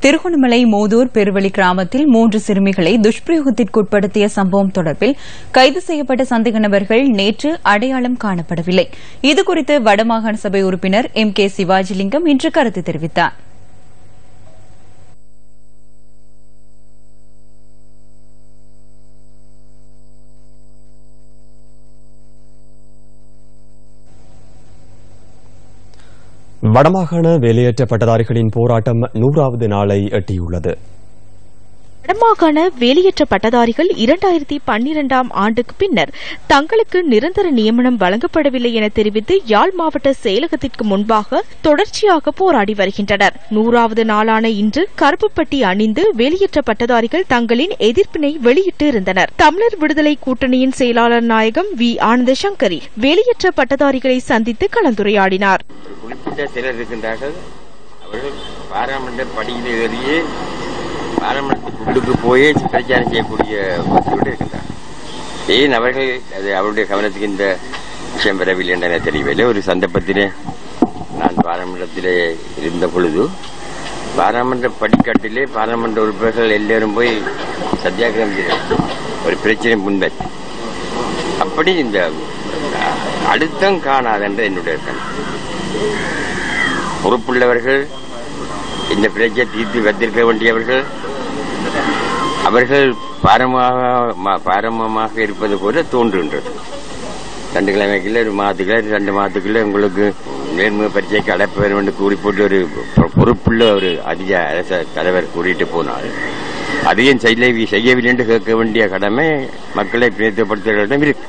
திருகோணமலை மூதூர் பெருவெளி கிராமத்தில் 3 சிறுமிகளை துஷ்பிரயோகத்திற்குட்படுத்திய சம்பவம் தொடர்பில் கைது செய்யப்பட்ட சந்தேக நபர்கள் நேற்று அடையாளம் காணப்படவில்லை. இதுகுறித்து வடமாகாண சபை உறுப்பினர் M.K. சிவாஜிலிங்கம் இன்று கருத்து தெரிவித்தார். வடமாகாண வேலையற்ற பட்டதாரிகளின் போராட்டம் 100வது நாளை எட்டியுள்ளது. வடமாகாண வேலையற்ற பட்டதாரிகள் 2012ஆம் ஆண்டுக்கு பின்னர் தங்களுக்கு நிரந்தர நியமனம் வழங்கப்படவில்லை என தெரிவித்து யாழ் மாவட்ட செயலகத்திற்கு முன்பாக தொடர்ச்சியாக போராடி வருகின்றனர். 100வது நாளான இன்று கருப்புப்பட்டி அணிந்து வேலையற்ற பட்டதாரிகள் தங்களின் எதிர்ப்பினை வெளியிட்டு இருந்தனர். தமிழர் விடுதலை கூட்டணியின் செயலாளர் நாயகம் வி. ஆனந்த சங்கரி வேலையற்ற பட்டதாரிகளை சந்தித்து கலந்துரையாடினார். பாராளுமன்றத்துக்குள்ளுக்கு போயே பிரச்சாரம் செய்யக்கூடிய வசதியோடு இருக்கின்றார். ஏன் அவர்கள் அவருடைய கவனத்துக்கு இந்த விஷயம் வரவில்லை என்ற தெரியவில்லை. ஒரு சந்தர்ப்பத்திலே நான் பாராளுமன்றத்திலே இருந்த பொழுது பாராளுமன்ற படிக்கட்டிலே பாராளுமன்ற உறுப்பினர்கள் எல்லாரும் போய் சத்தியாகிரகம் செய்ய ஒரு பிரச்சனை முன்வச்சு அப்படி இந்த அழுத்தம் காணாதென்ற என்னுடைய பொறுப்புள்ளவர்கள் இந்த பிரச்சனை தீர்த்து வைத்திருக்க வேண்டியவர்கள் அவர்கள் பாரம்பரியமாக இருப்பது போல தோன்றுகின்றது. 2 கிழமைக்குள்ள 1 மாதத்துக்குள்ள 2 மாதத்துக்குள்ள உங்களுக்கு நேர்முக பரீட்சைக்கு அழைப்பு வேண்டும் என்று கூறி போட்டு ஒரு பொறுப்புள்ள ஒரு அரச தலைவர் கூறிட்டு போனால் அதையும் செய்யவில்லை என்று கேட்க வேண்டிய கடமை மக்களை பிரதிநிதித்துவப்படுத்துவர்களிடம் இருக்கு.